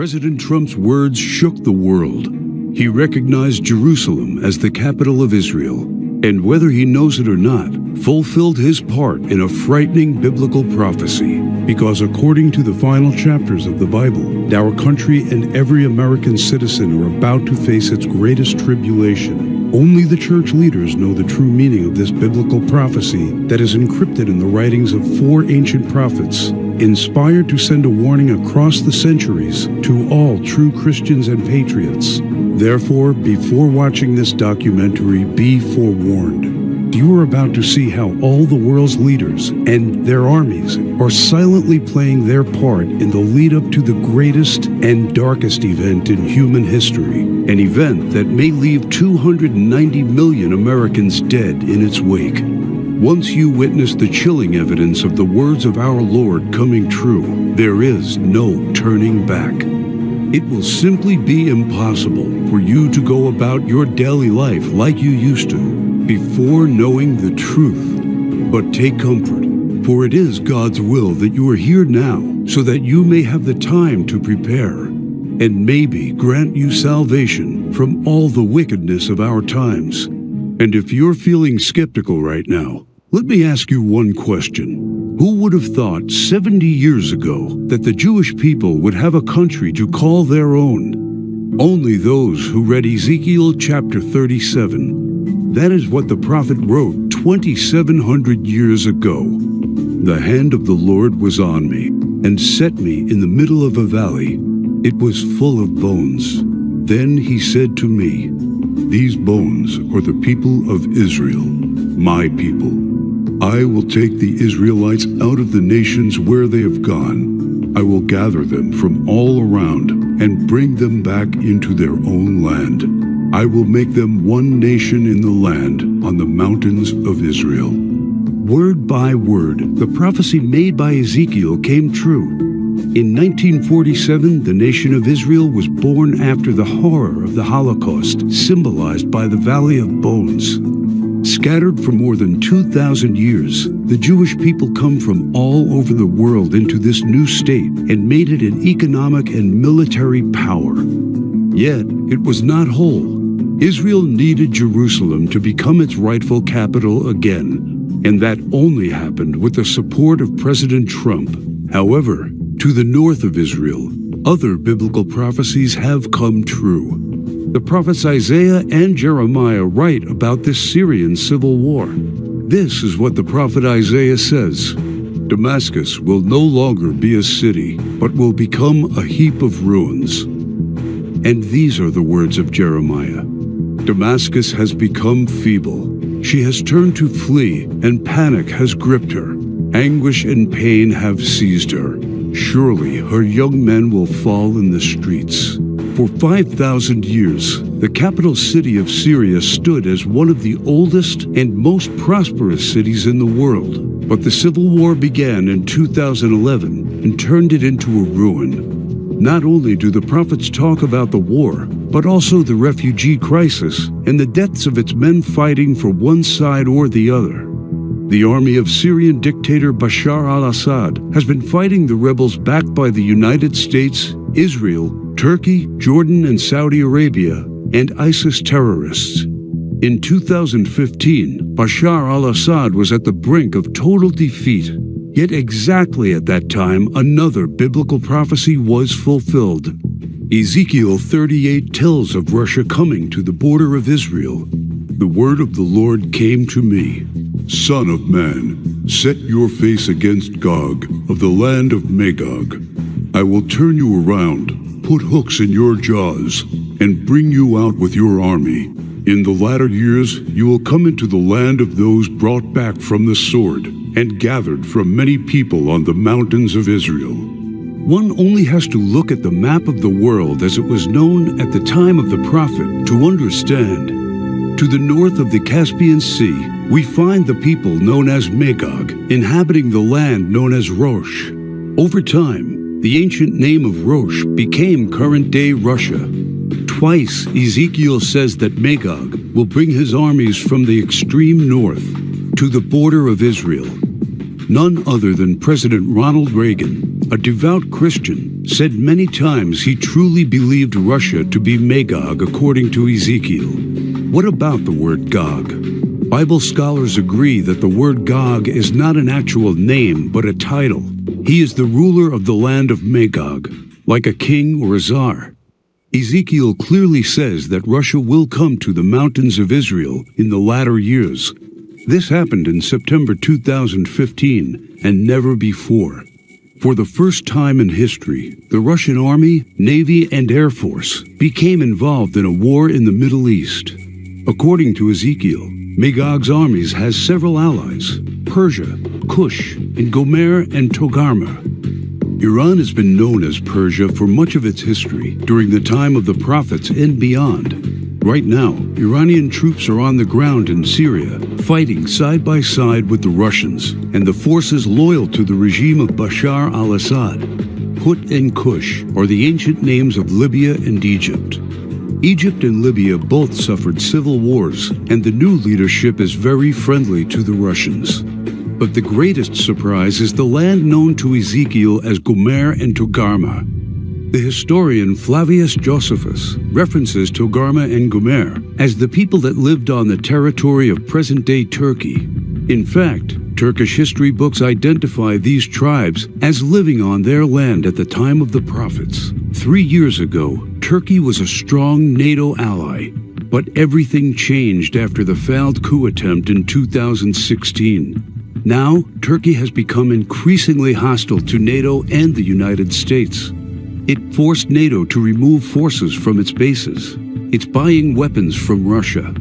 President Trump's words shook the world. He recognized Jerusalem as the capital of Israel, and whether he knows it or not, fulfilled his part in a frightening biblical prophecy. Because according to the final chapters of the Bible, our country and every American citizen are about to face its greatest tribulation. Only the church leaders know the true meaning of this biblical prophecy that is encrypted in the writings of 4 ancient prophets, inspired to send a warning across the centuries to all true Christians and patriots. Therefore, before watching this documentary, be forewarned. You are about to see how all the world's leaders and their armies are silently playing their part in the lead up to the greatest and darkest event in human history, an event that may leave 290 million Americans dead in its wake. Once you witness the chilling evidence of the words of our Lord coming true, there is no turning back. It will simply be impossible for you to go about your daily life like you used to before knowing the truth. But take comfort, for it is God's will that you are here now so that you may have the time to prepare and maybe grant you salvation from all the wickedness of our times. And if you're feeling skeptical right now, let me ask you one question. Who would have thought 70 years ago that the Jewish people would have a country to call their own? Only those who read Ezekiel chapter 37. That is what the prophet wrote 2,700 years ago. The hand of the Lord was on me and set me in the middle of a valley. It was full of bones. Then he said to me, "These bones are the people of Israel, my people. I will take the Israelites out of the nations where they have gone. I will gather them from all around and bring them back into their own land. I will make them one nation in the land on the mountains of Israel." Word by word, the prophecy made by Ezekiel came true. In 1947, the nation of Israel was born after the horror of the Holocaust, symbolized by the Valley of Bones. Scattered for more than 2,000 years, the Jewish people come from all over the world into this new state and made it an economic and military power. Yet, it was not whole. Israel needed Jerusalem to become its rightful capital again, and that only happened with the support of President Trump. However, to the north of Israel, other biblical prophecies have come true. The prophets Isaiah and Jeremiah write about this Syrian civil war. This is what the prophet Isaiah says: "Damascus will no longer be a city, but will become a heap of ruins." And these are the words of Jeremiah: "Damascus has become feeble. She has turned to flee, and panic has gripped her. Anguish and pain have seized her. Surely her young men will fall in the streets." For 5,000 years, the capital city of Syria stood as one of the oldest and most prosperous cities in the world. But the civil war began in 2011 and turned it into a ruin. Not only do the prophets talk about the war, but also the refugee crisis and the deaths of its men fighting for one side or the other. The army of Syrian dictator Bashar al-Assad has been fighting the rebels backed by the United States, Israel, Turkey, Jordan, and Saudi Arabia, and ISIS terrorists. In 2015, Bashar al-Assad was at the brink of total defeat. Yet exactly at that time, another biblical prophecy was fulfilled. Ezekiel 38 tells of Russia coming to the border of Israel. The word of the Lord came to me: "Son of man, set your face against Gog of the land of Magog. I will turn you around, put hooks in your jaws, and bring you out with your army. In the latter years you will come into the land of those brought back from the sword, and gathered from many people on the mountains of Israel." One only has to look at the map of the world as it was known at the time of the prophet to understand. To the north of the Caspian Sea, we find the people known as Magog, inhabiting the land known as Rosh. Over time, the ancient name of Rosh became current-day Russia. Twice, Ezekiel says that Magog will bring his armies from the extreme north to the border of Israel. None other than President Ronald Reagan a devout Christian, said many times he truly believed Russia to be Magog according to Ezekiel. What about the word Gog? Bible scholars agree that the word Gog is not an actual name but a title. He is the ruler of the land of Magog, like a king or a czar. Ezekiel clearly says that Russia will come to the mountains of Israel in the latter years. This happened in September 2015 and never before. For the first time in history, the Russian Army, Navy, and Air Force became involved in a war in the Middle East. According to Ezekiel, Magog's armies has several allies: Persia, Cush, and Gomer and Togarmah. Iran has been known as Persia for much of its history, during the time of the prophets and beyond. Right now, Iranian troops are on the ground in Syria, fighting side by side with the Russians and the forces loyal to the regime of Bashar al-Assad. Put and Cush are the ancient names of Libya and Egypt. Egypt and Libya both suffered civil wars, and the new leadership is very friendly to the Russians. But the greatest surprise is the land known to Ezekiel as Gomer and Togarmah. The historian Flavius Josephus references Togarmah and Gomer as the people that lived on the territory of present-day Turkey. In fact, Turkish history books identify these tribes as living on their land at the time of the prophets. 3 years ago, Turkey was a strong NATO ally, but everything changed after the failed coup attempt in 2016. Now, Turkey has become increasingly hostile to NATO and the United States. It forced NATO to remove forces from its bases. It's buying weapons from Russia.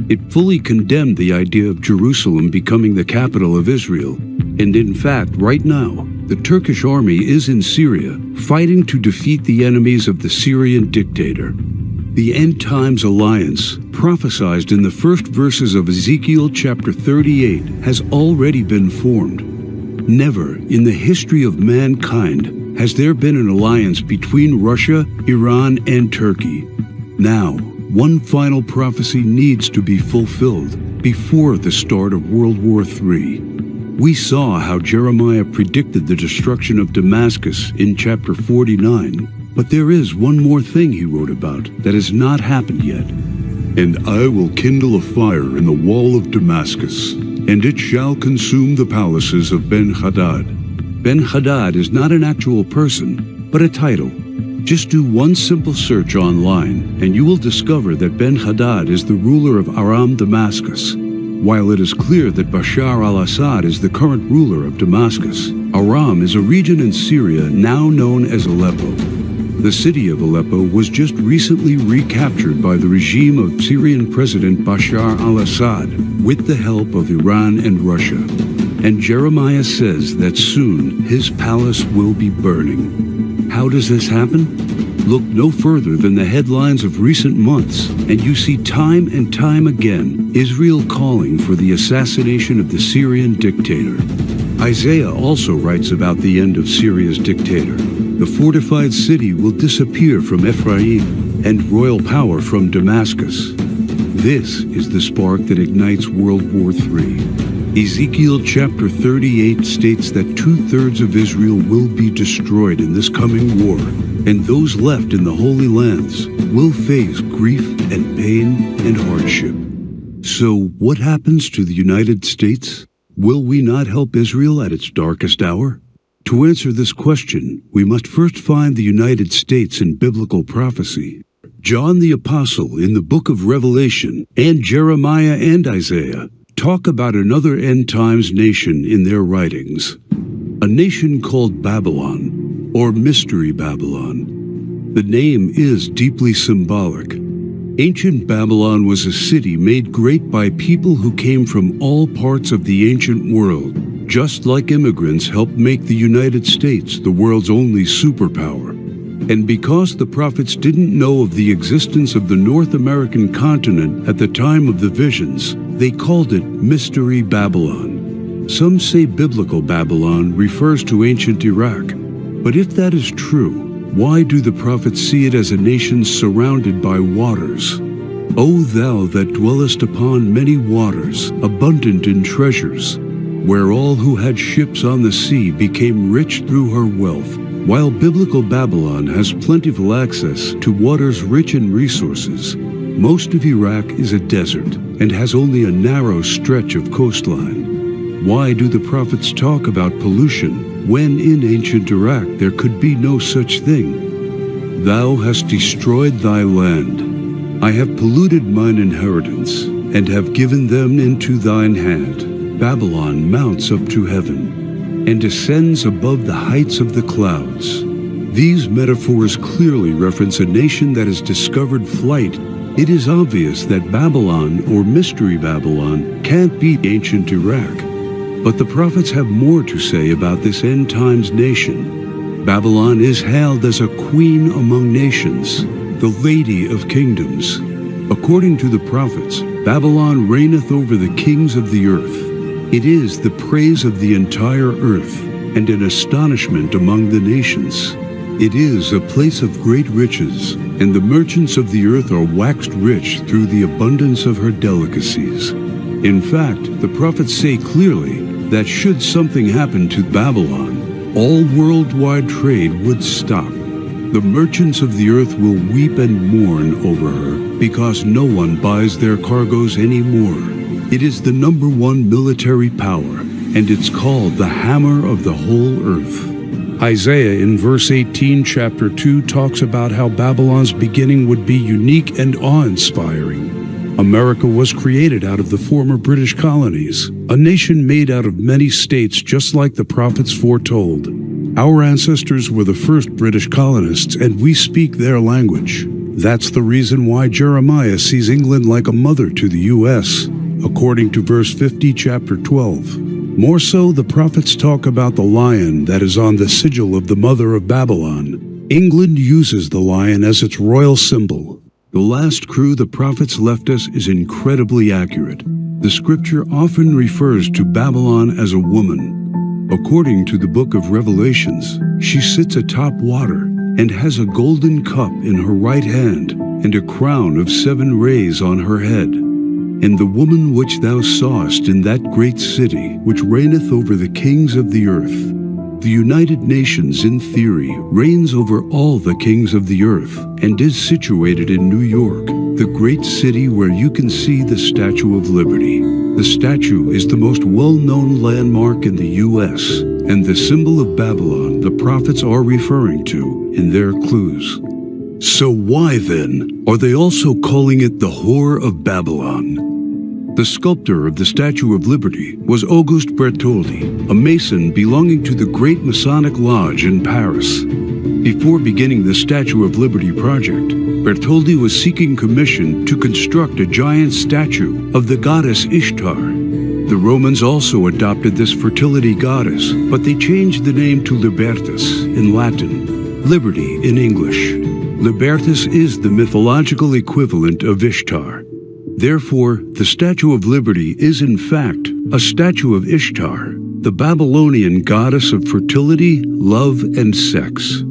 It fully condemned the idea of Jerusalem becoming the capital of Israel. And in fact, right now, the Turkish army is in Syria, fighting to defeat the enemies of the Syrian dictator. The End Times Alliance, prophesied in the first verses of Ezekiel chapter 38, has already been formed. Never in the history of mankind has there been an alliance between Russia, Iran, and Turkey. Now, one final prophecy needs to be fulfilled before the start of World War III. We saw how Jeremiah predicted the destruction of Damascus in chapter 49. But there is one more thing he wrote about that has not happened yet. And I will kindle a fire in the wall of Damascus, and it shall consume the palaces of Ben-Hadad. Ben-Hadad is not an actual person, but a title. Just do one simple search online, and you will discover that Ben-Hadad is the ruler of Aram Damascus. While it is clear that Bashar al-Assad is the current ruler of Damascus, Aram is a region in Syria now known as Aleppo. The city of Aleppo was just recently recaptured by the regime of Syrian President Bashar al-Assad with the help of Iran and Russia. And Jeremiah says that soon his palace will be burning. How does this happen? Look no further than the headlines of recent months, and you see time and time again Israel calling for the assassination of the Syrian dictator. Isaiah also writes about the end of Syria's dictator. The fortified city will disappear from Ephraim and royal power from Damascus. This is the spark that ignites World War III. Ezekiel chapter 38 states that 2/3 of Israel will be destroyed in this coming war, and those left in the Holy Lands will face grief and pain and hardship. So what happens to the United States? Will we not help Israel at its darkest hour? To answer this question, we must first find the United States in biblical prophecy. John the Apostle in the book of Revelation and Jeremiah and Isaiah talk about another end times nation in their writings. A nation called Babylon, or Mystery Babylon. The name is deeply symbolic. Ancient Babylon was a city made great by people who came from all parts of the ancient world. Just like immigrants helped make the United States the world's only superpower. And because the prophets didn't know of the existence of the North American continent at the time of the visions, they called it Mystery Babylon. Some say biblical Babylon refers to ancient Iraq. But if that is true, why do the prophets see it as a nation surrounded by waters? O thou that dwellest upon many waters, abundant in treasures, where all who had ships on the sea became rich through her wealth, While biblical Babylon has plentiful access to waters rich in resources, most of Iraq is a desert and has only a narrow stretch of coastline. Why do the prophets talk about pollution when in ancient Iraq there could be no such thing? Thou hast destroyed thy land. I have polluted mine inheritance, and have given them into thine hand. Babylon mounts up to heaven, and ascends above the heights of the clouds. These metaphors clearly reference a nation that has discovered flight. It is obvious that Babylon, or Mystery Babylon, can't be ancient Iraq. But the prophets have more to say about this end times nation. Babylon is hailed as a queen among nations, the lady of kingdoms. According to the prophets, Babylon reigneth over the kings of the earth. It is the praise of the entire earth, and an astonishment among the nations. It is a place of great riches, and the merchants of the earth are waxed rich through the abundance of her delicacies. In fact, the prophets say clearly that should something happen to Babylon, all worldwide trade would stop. The merchants of the earth will weep and mourn over her, because no one buys their cargoes anymore. It is the #1 military power, and it's called the hammer of the whole earth. Isaiah in verse 18, chapter 2, talks about how Babylon's beginning would be unique and awe-inspiring. America was created out of the former British colonies, a nation made out of many states just like the prophets foretold. Our ancestors were the first British colonists, and we speak their language. That's the reason why Jeremiah sees England like a mother to the U.S., according to verse 50, chapter 12. More so, the prophets talk about the lion that is on the sigil of the mother of Babylon. England uses the lion as its royal symbol. The last crew the prophets left us is incredibly accurate. The scripture often refers to Babylon as a woman. According to the book of Revelations, she sits atop water and has a golden cup in her right hand and a crown of 7 rays on her head. And the woman which thou sawest in that great city, which reigneth over the kings of the earth. The United Nations, in theory, reigns over all the kings of the earth and is situated in New York, the great city where you can see the Statue of Liberty. The statue is the most well-known landmark in the U.S. and the symbol of Babylon the prophets are referring to in their clues. So why, then, are they also calling it the Whore of Babylon? The sculptor of the Statue of Liberty was Auguste Bertoldi, a Mason belonging to the Great Masonic Lodge in Paris. Before beginning the Statue of Liberty project, Bertoldi was seeking commission to construct a giant statue of the goddess Ishtar. The Romans also adopted this fertility goddess, but they changed the name to Libertas in Latin, Liberty in English. Libertas is the mythological equivalent of Ishtar. Therefore, the Statue of Liberty is in fact a statue of Ishtar, the Babylonian goddess of fertility, love, and sex.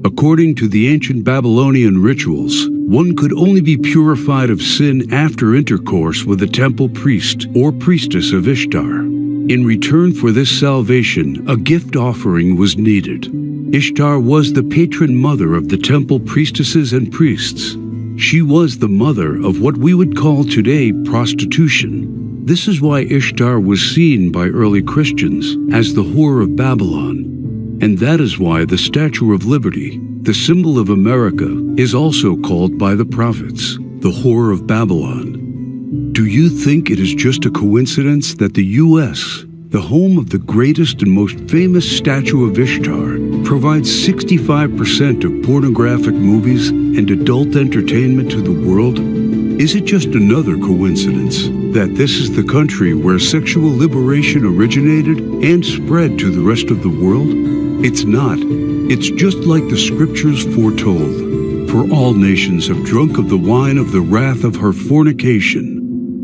According to the ancient Babylonian rituals, one could only be purified of sin after intercourse with a temple priest or priestess of Ishtar. In return for this salvation, a gift offering was needed. Ishtar was the patron mother of the temple priestesses and priests. She was the mother of what we would call today prostitution. This is why Ishtar was seen by early Christians as the Whore of Babylon. And that is why the Statue of Liberty, the symbol of America, is also called by the prophets the Whore of Babylon. Do you think it is just a coincidence that the U.S., the home of the greatest and most famous statue of Ishtar, provides 65% of pornographic movies and adult entertainment to the world? Is it just another coincidence that this is the country where sexual liberation originated and spread to the rest of the world? It's not. It's just like the scriptures foretold. For all nations have drunk of the wine of the wrath of her fornication.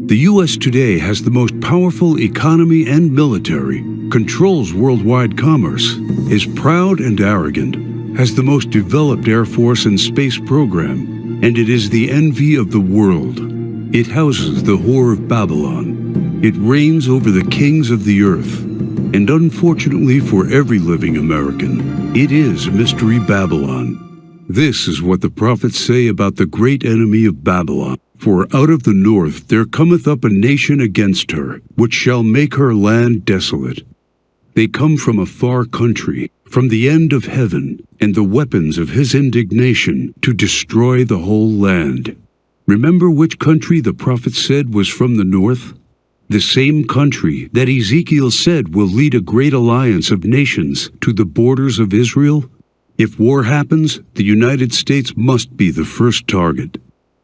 The U.S. today has the most powerful economy and military, controls worldwide commerce, is proud and arrogant, has the most developed Air Force and space program, and it is the envy of the world. It houses the Whore of Babylon. It reigns over the kings of the earth. And unfortunately for every living American, it is Mystery Babylon. This is what the prophets say about the great enemy of Babylon. For out of the north there cometh up a nation against her, which shall make her land desolate. They come from a far country, from the end of heaven, and the weapons of his indignation to destroy the whole land. Remember which country the prophet said was from the north? The same country that Ezekiel said will lead a great alliance of nations to the borders of Israel? If war happens, the United States must be the first target.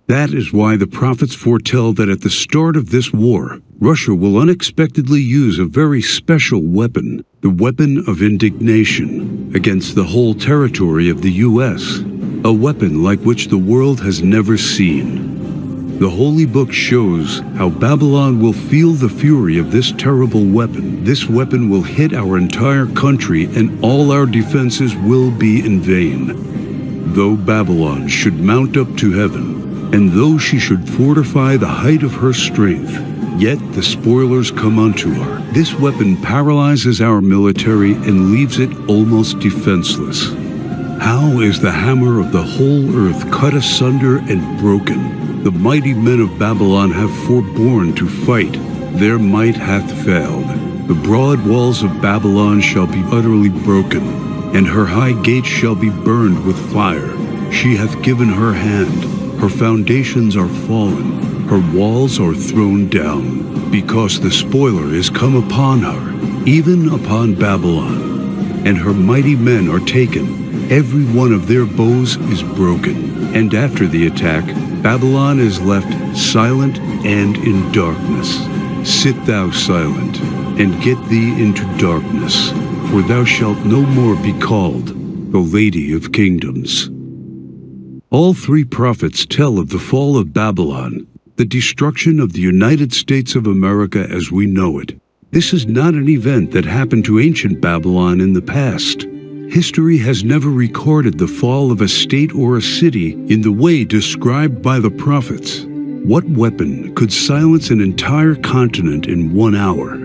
That is why the prophets foretell that at the start of this war, Russia will unexpectedly use a very special weapon, the weapon of indignation, against the whole territory of the U.S., a weapon like which the world has never seen. The Holy Book shows how Babylon will feel the fury of this terrible weapon. This weapon will hit our entire country, and all our defenses will be in vain. Though Babylon should mount up to heaven, and though she should fortify the height of her strength, yet the spoilers come unto her. This weapon paralyzes our military and leaves it almost defenseless. How is the hammer of the whole earth cut asunder and broken? The mighty men of Babylon have forborne to fight, their might hath failed. The broad walls of Babylon shall be utterly broken, and her high gates shall be burned with fire. She hath given her hand, her foundations are fallen, her walls are thrown down, because the spoiler is come upon her, even upon Babylon. And her mighty men are taken, every one of their bows is broken. And after the attack, Babylon is left silent and in darkness. Sit thou silent, and get thee into darkness, for thou shalt no more be called the Lady of Kingdoms. All three prophets tell of the fall of Babylon, the destruction of the United States of America as we know it. This is not an event that happened to ancient Babylon in the past. History has never recorded the fall of a state or a city in the way described by the prophets. What weapon could silence an entire continent in 1 hour?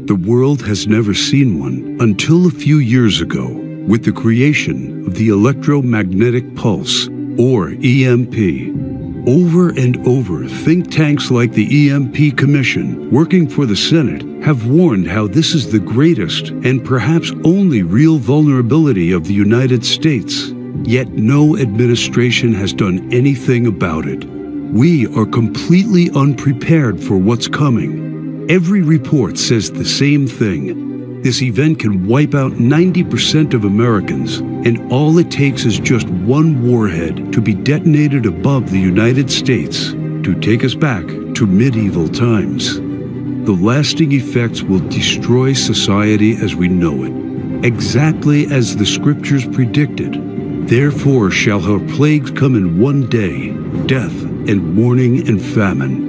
The world has never seen one until a few years ago, with the creation of the electromagnetic pulse, or EMP. Over and over, think tanks like the EMP Commission, working for the Senate, have warned how this is the greatest and perhaps only real vulnerability of the United States. Yet no administration has done anything about it. We are completely unprepared for what's coming. Every report says the same thing. This event can wipe out 90% of Americans, and all it takes is just one warhead to be detonated above the United States to take us back to medieval times. The lasting effects will destroy society as we know it, exactly as the scriptures predicted. Therefore shall her plagues come in one day, death and mourning and famine.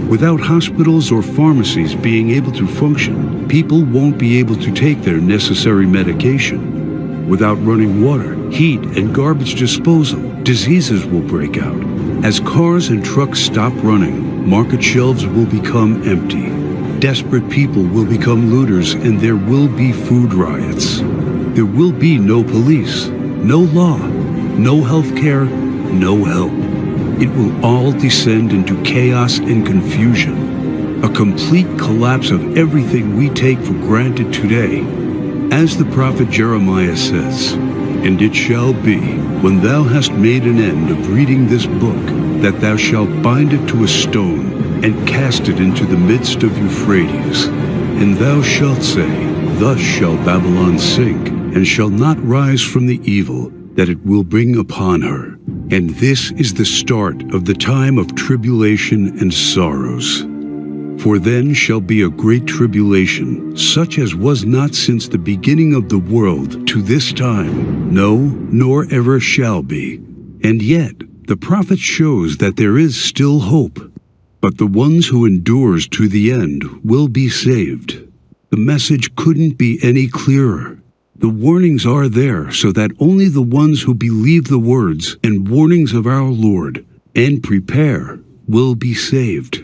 Without hospitals or pharmacies being able to function, people won't be able to take their necessary medication. Without running water, heat, and garbage disposal, diseases will break out. As cars and trucks stop running, market shelves will become empty. Desperate people will become looters, and there will be food riots. There will be no police, no law, no health care, no help. It will all descend into chaos and confusion, a complete collapse of everything we take for granted today. As the prophet Jeremiah says, "And it shall be, when thou hast made an end of reading this book, that thou shalt bind it to a stone, and cast it into the midst of Euphrates. And thou shalt say, Thus shall Babylon sink, and shall not rise from the evil that it will bring upon her. And this is the start of the time of tribulation and sorrows. For then shall be a great tribulation, such as was not since the beginning of the world to this time, no, nor ever shall be." And yet, the prophet shows that there is still hope. But the ones who endures to the end will be saved. The message couldn't be any clearer. The warnings are there so that only the ones who believe the words and warnings of our Lord and prepare will be saved.